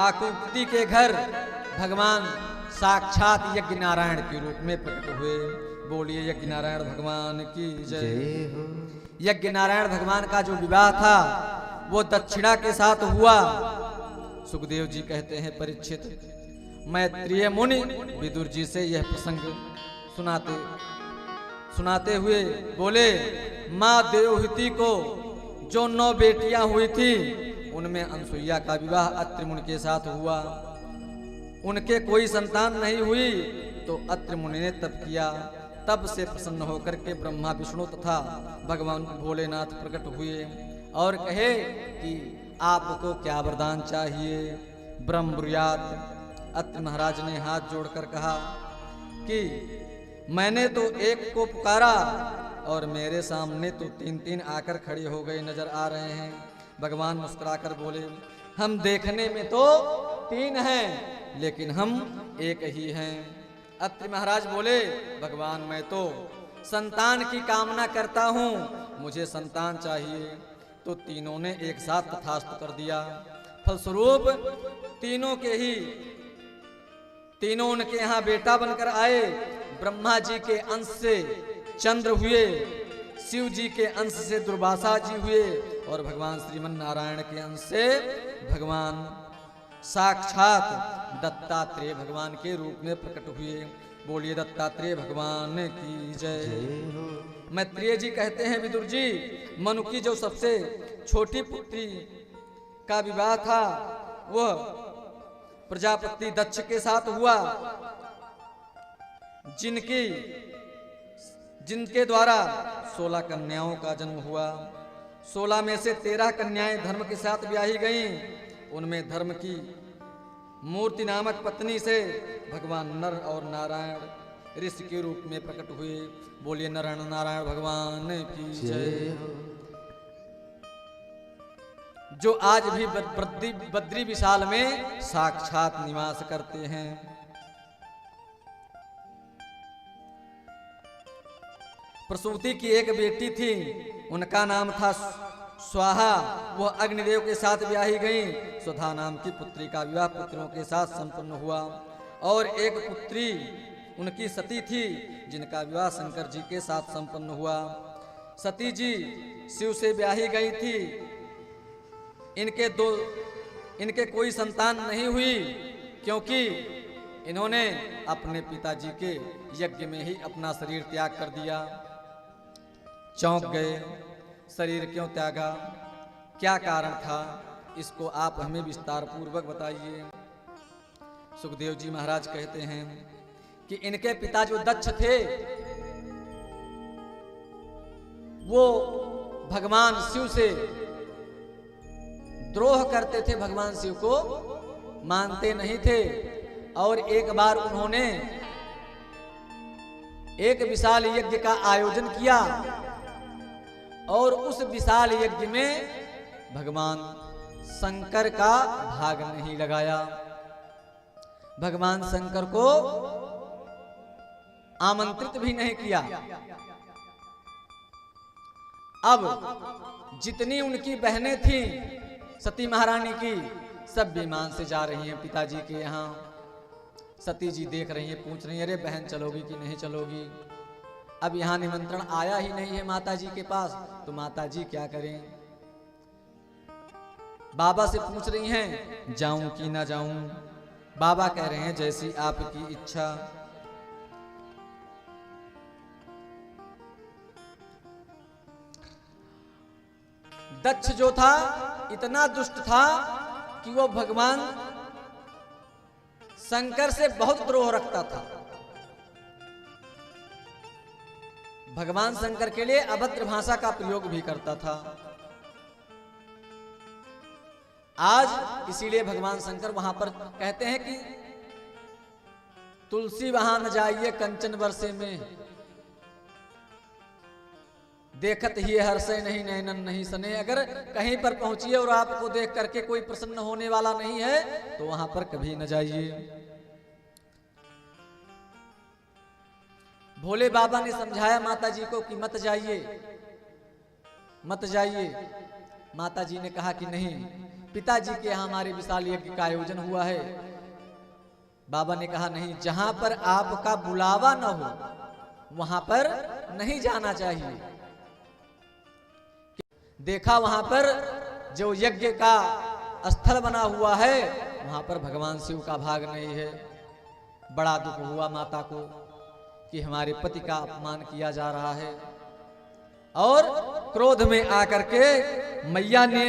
काकुति के घर भगवान साक्षात यज्ञ नारायण के रूप में प्रकट हुए। बोलिए यज्ञ नारायण भगवान की जय हो। यज्ञ नारायण भगवान का जो विवाह था वो दक्षिणा के साथ हुआ। सुखदेव जी कहते हैं परीक्षित, मैत्रेय मुनि विदुर जी से यह प्रसंग सुनाते हुए बोले, माँ देवहूति को जो 9 बेटियां हुई थी उनमें अनसुईया का विवाह अत्रि मुनि के साथ हुआ। उनके कोई संतान नहीं हुई तो अत्रि मुनि ने तप किया। तब से प्रसन्न होकर के ब्रह्मा विष्णु तथा भगवान भोलेनाथ प्रकट हुए और कहे कि आपको क्या वरदान चाहिए। ब्रह्म ब्रूयात। अत्रि महाराज ने हाथ जोड़कर कहा कि मैंने तो एक को पुकारा और मेरे सामने तो 3-3 आकर खड़े हो गए नजर आ रहे हैं। भगवान मुस्कुराकर बोले, हम देखने में तो 3 हैं लेकिन हम एक ही हैं। अत्रि महाराज बोले, भगवान मैं तो संतान की कामना करता हूँ, मुझे संतान चाहिए। तो तीनों ने एक साथ तथास्तु कर दिया। फलस्वरूप तीनों उनके यहाँ बेटा बनकर आए। ब्रह्मा जी के अंश से चंद्र हुए, शिव जी के अंश से दुर्वासा जी हुए और भगवान श्रीमन नारायण के अंश से भगवान साक्षात दत्तात्रेय भगवान के रूप में प्रकट हुए। बोलिए दत्तात्रेय भगवान की जय। मैत्रेय जी कहते हैं विदुर जी, मनु की जो सबसे छोटी पुत्री का विवाह था वह प्रजापति दक्ष के साथ हुआ, जिनके द्वारा 16 कन्याओं का जन्म हुआ। 16 में से 13 कन्याएं धर्म के साथ ब्याही गईं। उनमें धर्म की मूर्ति नामक पत्नी से भगवान नर और नारायण ऋषि के रूप में प्रकट हुए। बोलिए नारायण नारायण भगवान की जय। जो आज भी बद्री विशाल में साक्षात निवास करते हैं। प्रसूति की एक बेटी थी, उनका नाम था स्वाहा। वह अग्निदेव के साथ ब्याही गई। सुधा नाम की पुत्री का विवाह पुत्रों के साथ संपन्न हुआ और एक पुत्री उनकी सती थी, जिनका विवाह शंकर जी के साथ संपन्न हुआ। सती जी शिव से ब्याही गई थी। इनके कोई संतान नहीं हुई क्योंकि इन्होंने अपने पिताजी के यज्ञ में ही अपना शरीर त्याग कर दिया। चौंक गए, शरीर क्यों त्यागा, क्या कारण था, इसको आप हमें विस्तार पूर्वक बताइए। सुखदेव जी महाराज कहते हैं कि इनके पिता जो दक्ष थे वो भगवान शिव से द्रोह करते थे, भगवान शिव को मानते नहीं थे। और एक बार उन्होंने एक विशाल यज्ञ का आयोजन किया और उस विशाल यज्ञ में भगवान शंकर का भाग नहीं लगाया। भगवान शंकर को आमंत्रित भी नहीं किया। अब जितनी उनकी बहनें थीं सती महारानी की, सब विमान से जा रही हैं पिताजी के यहाँ। सती जी देख रही हैं, पूछ रही हैं, अरे बहन चलोगी कि नहीं चलोगी। अब यहाँ निमंत्रण आया ही नहीं है माता जी के पास, तो माता जी क्या करें। बाबा से पूछ रही हैं जाऊं कि ना जाऊं। बाबा कह रहे हैं जैसी आपकी इच्छा। दक्ष जो था इतना दुष्ट था कि वो भगवान शंकर से बहुत द्रोह रखता था। भगवान शंकर के लिए अभद्र भाषा का प्रयोग भी करता था। आज इसीलिए भगवान शंकर वहां पर कहते हैं कि तुलसी वहां न जाइए कंचन बरसे में, देखत ही हर्षे नहीं नैनन नहीं सने। अगर कहीं पर पहुंचिए और आपको देख करके कोई प्रसन्न होने वाला नहीं है तो वहां पर कभी न जाइए। भोले बाबा ने समझाया माता जी को कि मत जाइए मत जाइए। माता जी ने कहा कि नहीं, पिताजी के यहाँ हमारे विशाल यज्ञ का आयोजन हुआ है। बाबा ने कहा नहीं, जहां पर आपका बुलावा न हो वहां पर नहीं जाना चाहिए। देखा वहां पर जो यज्ञ का स्थल बना हुआ है वहां पर भगवान शिव का भाग नहीं है। बड़ा दुख हुआ माता को कि हमारे पति का अपमान किया जा रहा है, और क्रोध में आकर के मैया ने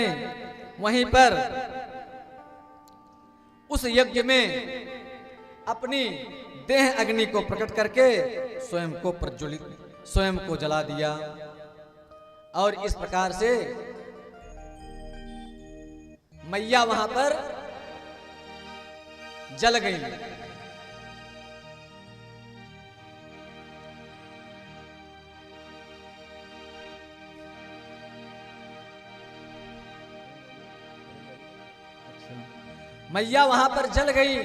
वहीं पर उस यज्ञ में अपनी देह अग्नि को प्रकट करके स्वयं को जला दिया। और इस प्रकार से मैया वहां पर जल गई। मैया वहां पर जल गई।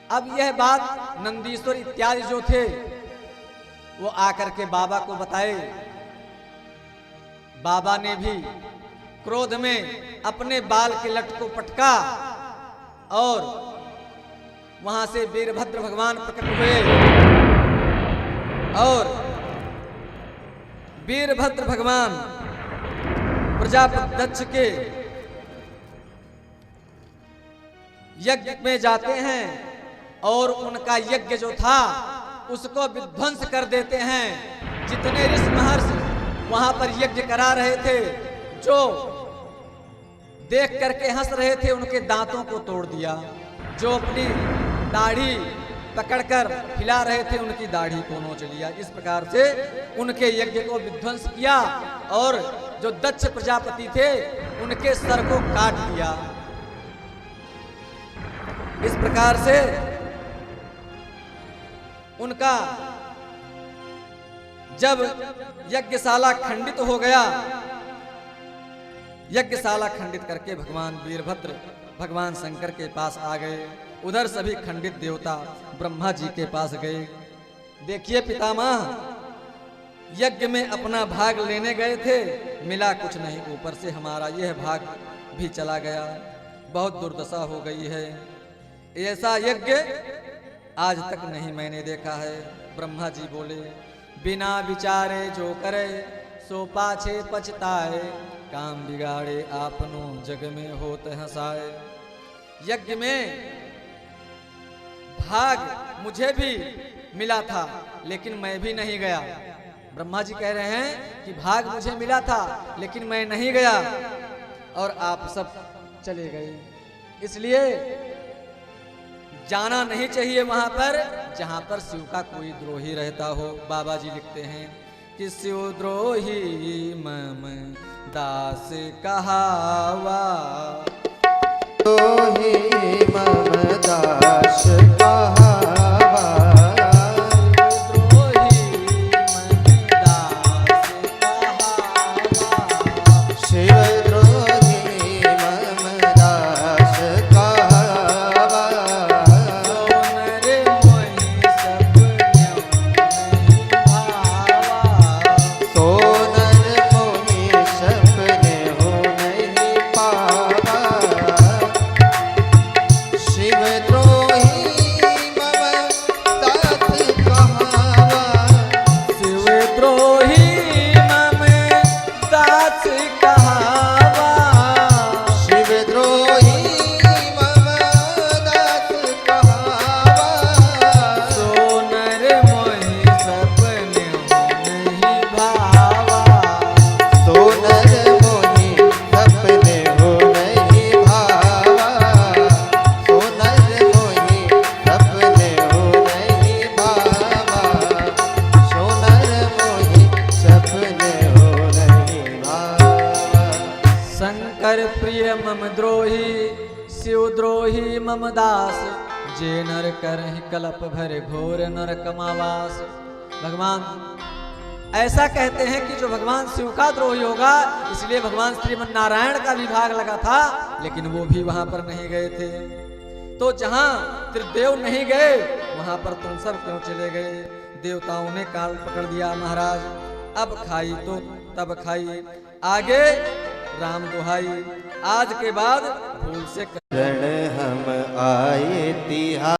अब यह बात नंदीश्वर इत्यादि जो थे वो आकर के बाबा को बताए। बाबा ने भी क्रोध में अपने बाल के लट को पटका और वहां से वीरभद्र भगवान प्रकट हुए और वीरभद्र भगवान प्रजापति दक्ष के यज्ञ में जाते हैं और उनका यज्ञ जो था उसको विध्वंस कर देते हैं। जितने ऋषि महर्षि वहां पर यज्ञ करा रहे थे, जो देख करके हंस रहे थे, उनके दांतों को तोड़ दिया। जो अपनी दाढ़ी पकड़कर हिला रहे थे उनकी दाढ़ी को नोच लिया। इस प्रकार से उनके यज्ञ को विध्वंस किया और जो दक्ष प्रजापति थे उनके सर को काट दिया। इस प्रकार से उनका जब यज्ञशाला खंडित हो गया, यज्ञशाला खंडित करके भगवान वीरभद्र भगवान शंकर के पास आ गए। उधर सभी खंडित देवता ब्रह्मा जी के पास गए। देखिए पितामह, यज्ञ में अपना भाग लेने गए थे, मिला कुछ नहीं, ऊपर से हमारा यह भाग भी चला गया। बहुत दुर्दशा हो गई है। ऐसा यज्ञ आज तक नहीं मैंने देखा है। ब्रह्मा जी बोले, बिना विचारे जो करे सो पाछे पछताए, काम बिगाड़े आपनो जग में होत हंसाए। यज्ञ में भाग मुझे भी मिला था लेकिन मैं भी नहीं गया। ब्रह्मा जी कह रहे हैं कि भाग मुझे मिला था लेकिन मैं नहीं गया और आप सब चले गए। इसलिए जाना नहीं चाहिए वहां पर जहां पर शिव का कोई द्रोही रहता हो। बाबा जी लिखते हैं कि शिव द्रोही मम दास कहावा, द्रोही मम दास कहावा, मम द्रोही शिव द्रोही मम दास, जे नर करहि कलप भर घोर नरकमावास। भगवान ऐसा कहते हैं कि जो भगवान शिव का द्रोही होगा, इसलिए भगवान श्रीमन नारायण का विभाग लगा था लेकिन वो भी वहां पर नहीं गए थे। तो जहां त्रिदेव नहीं गए वहां पर तुम सब क्यों चले गए? देवताओं ने काल पकड़ दिया महाराज। अब खाई तो तब खाई, आगे राम दुहाई आज के बाद भूल से रण हम आए तिहार।